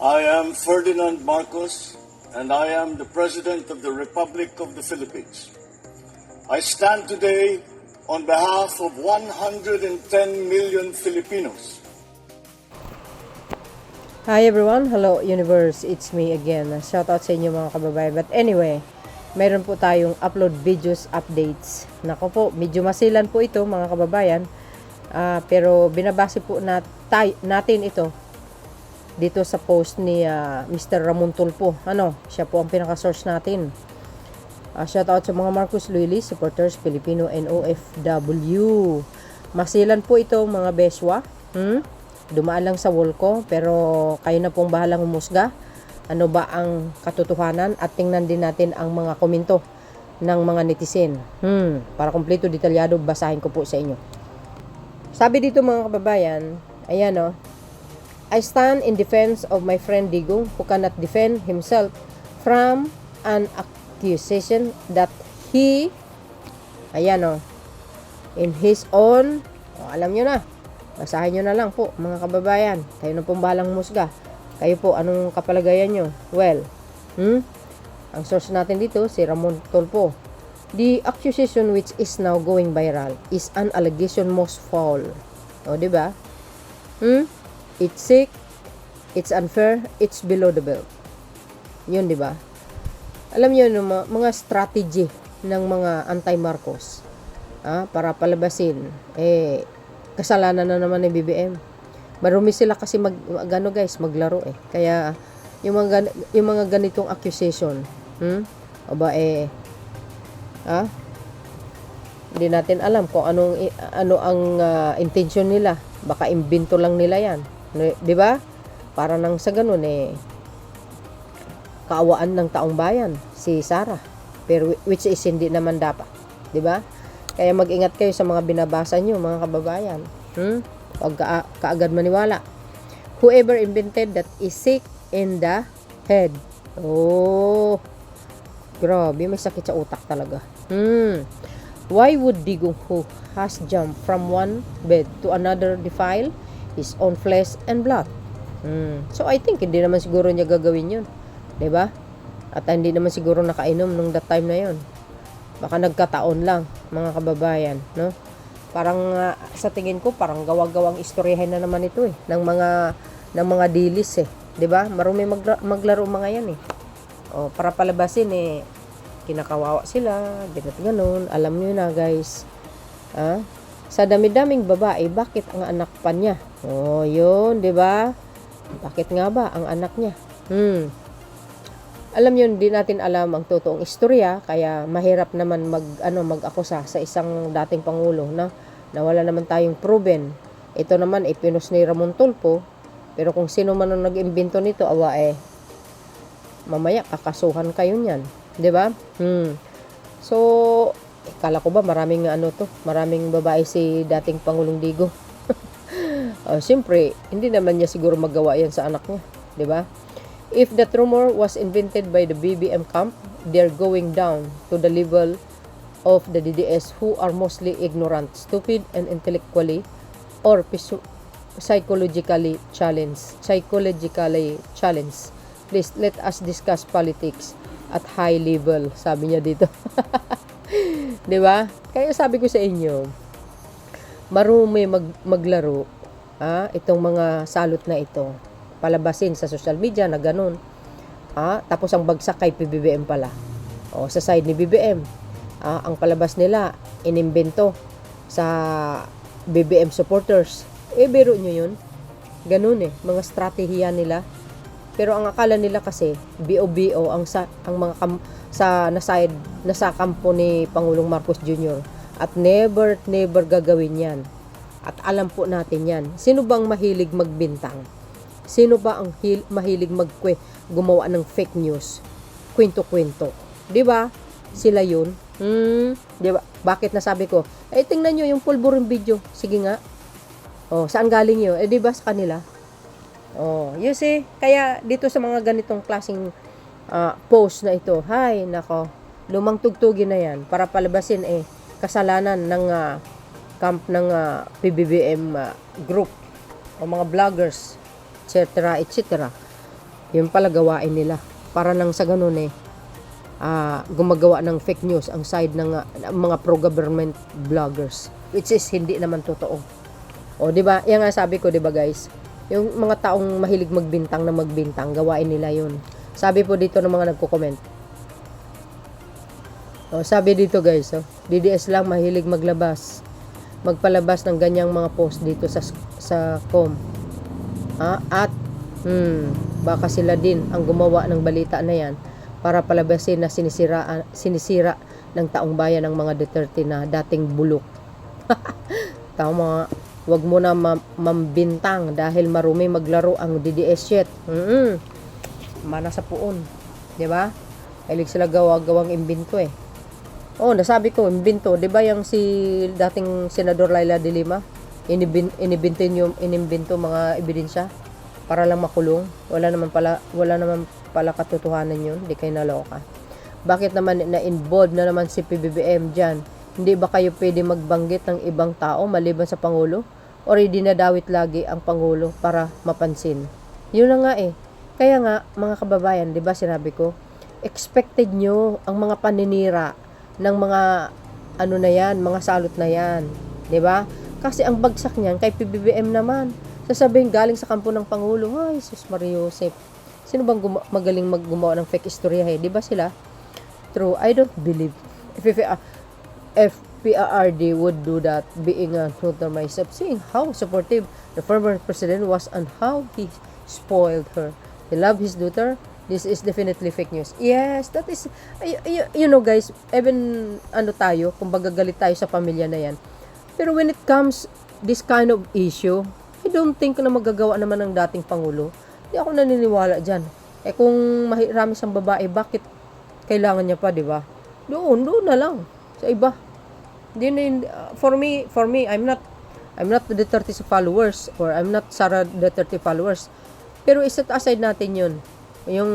I am Ferdinand Marcos, and I am the President of the Republic of the Philippines. I stand today on behalf of 110 million Filipinos. Hi everyone, hello universe, it's me again. Shoutout sa inyo mga kababayan. But anyway, mayroon po tayong upload videos updates. Nako po, medyo masilan po ito mga kababayan. Pero binabase po natin ito dito sa post ni Mr. Ramon Tulfo. Siya po ang pinaka-source natin. Shoutout sa mga Marcos Loyalist supporters, Filipino and OFW. Masilan po ito mga beswa. Dumaan lang sa wall ko, pero kayo na pong bahalang humusga. Ano ba ang katotohanan? At tingnan din natin ang mga komento ng mga netizen. Para kumpleto, detalyado, basahin ko po sa inyo. Sabi dito mga kababayan, ayan I stand in defense of my friend Digong who cannot defend himself from an accusation that he, in his own, alam nyo na, basahin nyo na lang po mga kababayan. Kayo na pong bahalang musga. Kayo po, anong kapalagayan nyo? Well, ang source natin dito, si Ramon Tulfo. The accusation which is now going viral is an allegation most foul. O, diba? It's sick, it's unfair, it's below the belt. Yun, diba? Alam nyo, mga strategy ng mga anti-Marcos para palabasin, kasalanan na naman ni BBM. Marumi sila kasi maglaro Kaya, yung mga ganitong accusation, hindi natin alam kung ano ang intention nila. Baka imbento lang nila yan. 'Di ba? Para nang sa ganun kaawaan ng taong bayan si Sara. Pero which is hindi naman dapat, 'di ba? Kaya mag-ingat kayo sa mga binabasa niyo mga kababayan. Huwag kaagad maniwala. Whoever invented that is sick in the head. Oh. Grabe, may sakit sa utak talaga. Why would Digong, who has jumped from one bed to another, defile his own flesh and blood? So I think hindi naman siguro niya gagawin yun, 'di ba? At hindi naman siguro nakainom nung that time na yun. Baka nagkataon lang mga kababayan, no? Parang sa tingin ko parang gawa-gawang istoryahin na naman ito ng mga dilis 'di ba? Marumi maglaro mga yan para palabasin kinakawawa sila, ganun. Alam niyo na guys. Sa dami-daming babae, bakit ang anak pa niya? Yun, 'di ba? Bakit nga ba ang anak niya? Alam niyo, hindi natin alam ang totoong istorya, kaya mahirap naman mag-akusa sa isang dating pangulo na wala naman tayong proven. Ito naman pinos ni Ramon Tulfo, pero kung sino man ang nag-imbento nito, mamaya kakasuhan kayo niyan. 'Di ba? So, kala ko ba maraming maraming babae si dating Pangulong Digong. Siyempre, hindi naman niya siguro magawa 'yan sa anak niya, 'di ba? If that rumor was invented by the BBM camp, they're going down to the level of the DDS who are mostly ignorant, stupid, and intellectually or psychologically challenged. Please, let us discuss politics at high level, sabi niya dito. 'Di ba? Kaya sabi ko sa inyo, marumi maglaro itong mga salot na ito. Palabasin sa social media na ganun. Tapos ang bagsak kay PBBM pala. Sa side ni BBM, ang palabas nila inimbento sa BBM supporters. Biro nyo yun. Ganun mga strategiya nila. Pero ang akala nila kasi BO ang mga nasa kampo ni Pangulong Marcos Jr. At never gagawin yan. At alam po natin yan. Sino bang mahilig magbintang? Sino ba ang mahilig gumawa ng fake news? Kwento-kwento. 'Di ba? Sila 'yun. 'Di ba? Bakit nasabi ko? Tingnan niyo yung pulburing video. Sige nga. Saan galing 'yun? 'Di ba sa kanila? You see, kaya dito sa mga ganitong klaseng post na ito, nako, lumang tugtugin na yan para palabasin kasalanan ng camp ng PBBM group o mga vloggers, etc., etc. Yun pala gawain nila. Para nang sa ganun gumagawa ng fake news ang side ng mga pro-government vloggers. Which is hindi naman totoo. O, di ba? Yan nga sabi ko, di ba guys? Yung mga taong mahilig magbintang na magbintang, gawain nila yun. Sabi po dito ng mga nagko-comment. O, sabi dito guys, DDS lang mahilig magpalabas ng ganyang mga post dito sa com. At baka sila din ang gumawa ng balita na yan para palabasin na sinisira ng taong bayan ng mga Duterte na dating bulok. Tama, wag mo na mambintang dahil marumi maglaro ang DDS shit. Mana sa puon, di ba? Hilig sila gawang imbento eh. Oh, nasabi ko imbento, di ba yung si dating Senador Laila de Lima, inimbento mga ebidensya para lang makulong. Wala naman pala katotohanan yun, di kayo naloka. Bakit naman na-involved na naman si PBBM dyan? Hindi ba kayo pwede magbanggit ng ibang tao maliban sa Pangulo? Or dinadawit lagi ang Pangulo para mapansin? Yun na nga eh. Kaya nga, mga kababayan, di ba sinabi ko, expected nyo ang mga paninira ng mga mga salot na yan. Di ba? Kasi ang bagsak niyan kay PBBM naman. Sasabihin galing sa kampo ng Pangulo, ay, sus Mario Joseph. Sino bang magaling gumawa ng fake istorya eh? Di ba sila? True, I don't believe. If PRRD would do that, being a truther myself, seeing how supportive the former president was and how he spoiled her. He loved his daughter. This is definitely fake news. Yes, that is, you know guys, even tayo, kung bagagalit tayo sa pamilya na yan. Pero when it comes this kind of issue, I don't think na magagawa naman ng dating Pangulo. Hindi ako naniniwala dyan. Kung marami siyang babae, bakit kailangan niya pa, di ba? Doon na lang. Sa iba. For me, I'm not the Duterte followers or I'm not Sara Duterte followers. Pero iset aside natin yun. Yung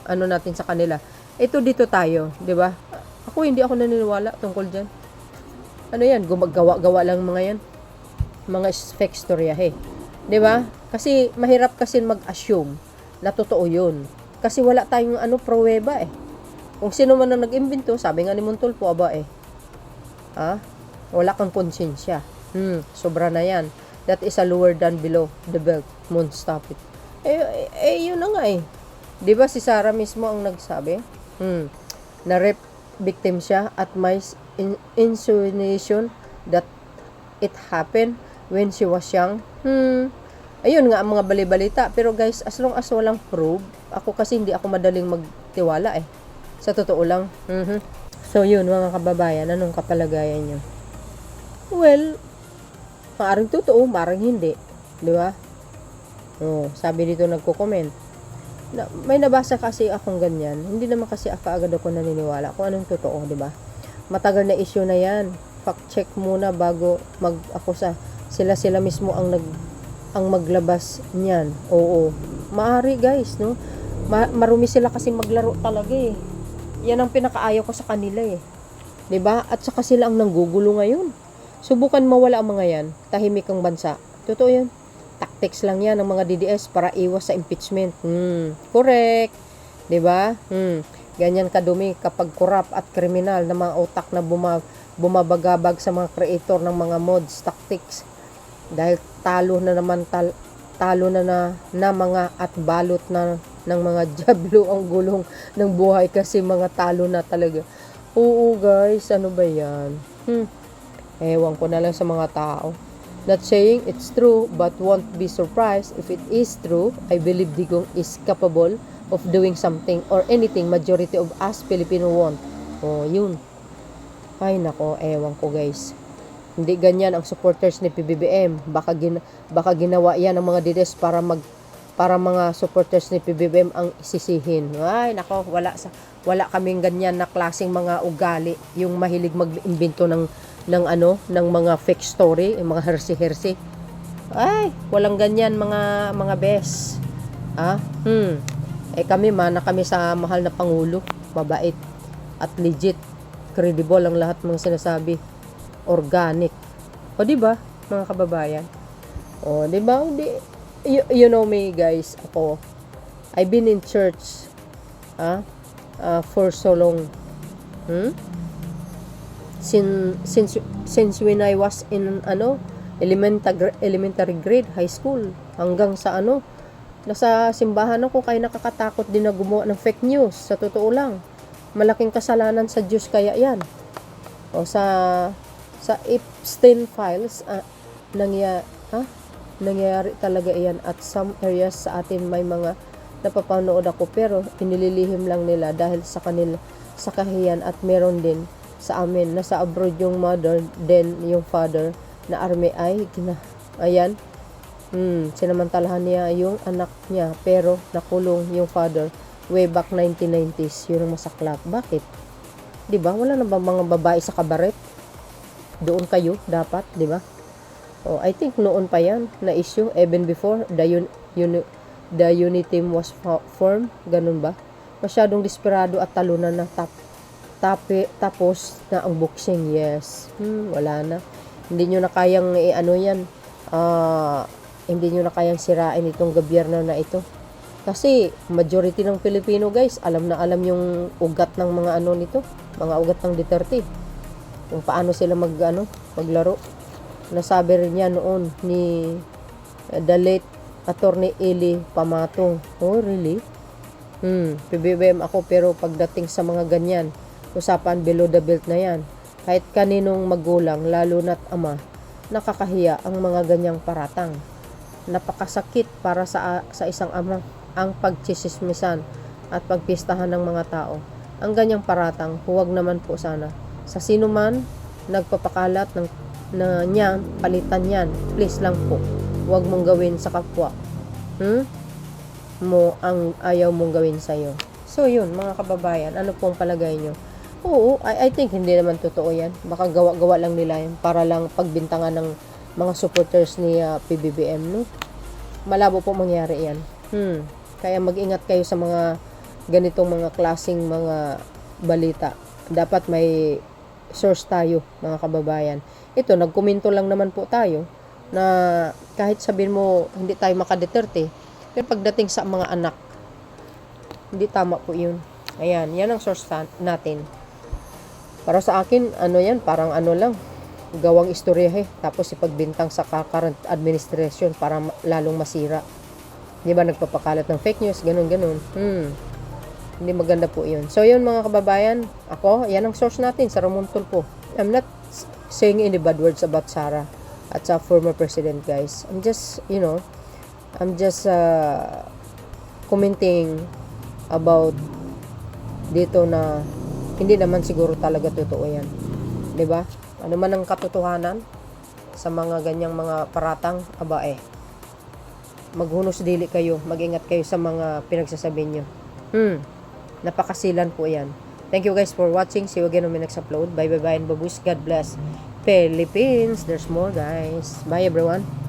natin sa kanila. Ito dito tayo, di ba? Hindi ako naniniwala tungkol dyan. Yan? Gumagawa lang mga yan. Mga fake storya, di ba? Kasi mahirap kasi mag-assume na totoo yun. Kasi wala tayong pruweba eh. Kung sino man ang nag-imbento, sabi nga ni Montulfo, wala kang konsensya. Sobra na yan. That is a lower than below the belt. Won't stop it. Yun na nga eh. Di ba si Sarah mismo ang nagsabi? Na rape victim siya at may insinuation that it happened when she was young. Ayun nga ang mga balibalita. Pero guys, as long as walang proof, ako kasi hindi ako madaling magtiwala eh. Sa totoo lang. So yun mga kababayan, anong kapalagayan nyo? Well, maaaring totoo, maaaring hindi. Di ba? Sabi dito nagko-comment. May nabasa kasi akong ganyan. Hindi naman kasi agad ako naniniwala kung anong totoo, di ba? Matagal na issue na yan. Fact check muna bago mag-akusa. Sila mismo ang maglabas niyan. Oo. Maari guys, no? Marumi sila kasi maglaro talaga eh. Yan ang pinakaayaw ko sa kanila eh. 'Di ba? At saka sila ang nanggugulo ngayon. Subukan mawala ang mga yan. Tahimik ang bansa. Totoo yan. Tactics lang yan ng mga DDS para iwas sa impeachment. Correct. 'Di ba? Ganyan kadumi kapag corrupt at kriminal na mga utak na bumabagabag sa mga creator ng mga mods, tactics. Dahil talo na mga at balot na ng mga jablo ang gulong ng buhay kasi mga talo na talaga. Oo guys, ano ba yan? Ewan ko na lang sa mga tao. Not saying it's true but won't be surprised if it is true. I believe Digong is capable of doing something or anything majority of us Filipino want. Yun. Ay nako, ewan ko guys. Hindi ganyan ang supporters ni PBBM. Baka ginawa yan ng mga DDS para mga supporters ni PBBM ang sisihin. Ay nako, wala kaming ganyan na klaseng mga ugali, yung mahilig mag-imbento ng mga fake story, yung mga hersi-hersi. Ay, walang ganyan mga bes. Kami kami sa mahal na Pangulo, mabait at legit, credible ang lahat ng sinasabi. Organic. O di ba, mga kababayan? O di ba? You know me guys, ako I've been in church for so long. Since when I was in elementary grade, high school, hanggang sa nasa simbahan ako, kaya nakakatakot din na gumawa ng fake news. Sa totoo lang, malaking kasalanan sa Diyos kaya yan. O sa Epstein files, nangyayari talaga iyan. At some areas sa atin may mga napapanood ako, pero inililihim lang nila dahil sa kanila, sa kahiyan. At meron din sa amin, nasa abroad yung mother, then yung father na army ay ayan, sinamantalahan niya yung anak niya, pero nakulong yung father way back 1990s. Yun ang masaklap. Bakit? Diba? Wala na ba mga babae sa kabaret? Doon kayo dapat, diba? I think noon pa yan na issue, even before the unit team was formed. Ganun ba? Masyadong desperado at talunan na tapos na ang boxing. Yes. Wala na. Hindi nyo na kayang yan. Hindi nyo na kayang sirain itong gobyerno na ito. Kasi majority ng Pilipino, guys, alam na alam yung ugat ng mga nito, mga ugat ng Duterte. Kung paano sila maglaro. Nasabi rin niya noon ni the late Attorney Eli Pamatong. Oh, really? PBBM ako, pero pagdating sa mga ganyan, usapan below the belt na yan. Kahit kaninong magulang, lalo na't ama, nakakahiya ang mga ganyang paratang. Napakasakit para sa isang ama ang pagchisismisan at pagpistahan ng mga tao. Ang ganyang paratang, huwag naman po sana. Sa sino man nagpapakalat na niyan, palitan yan. Please lang po, huwag mong gawin sa kapwa mo ang ayaw mong gawin sa'yo. So yun, mga kababayan, ano pong palagay nyo? Oo, I think hindi naman totoo yan. Baka gawa-gawa lang nila yan para lang pagbintangan ng mga supporters ni PBBM, no? Malabo po mangyari yan. Kaya mag-ingat kayo sa mga ganitong mga klaseng mga balita. Dapat may source tayo, mga kababayan. Ito, nagkomento lang naman po tayo na kahit sabihin mo hindi tayo makadeterte, pero pagdating sa mga anak, hindi tama po yun. Ayan, yan ang source natin. Para sa akin, yan, parang lang, gawang istorya tapos ipagbintang sa current administration para lalong masira. Di ba, nagpapakalat ng fake news, ganun. Hindi maganda po yun. So, yun mga kababayan, yan ang source natin sa Ramon Tulfo. I'm not saying any bad words about Sara at sa former president, guys. I'm just commenting about dito na hindi naman siguro talaga totoo yan. Di ba? Ano man ang katotohanan sa mga ganyang mga paratang, maghunos dili kayo, mag-ingat kayo sa mga pinagsasabi nyo. Napakasilan po yan. Thank you guys for watching. See you again on my next upload. Bye and babush. God bless Philippines. There's more, guys. Bye everyone.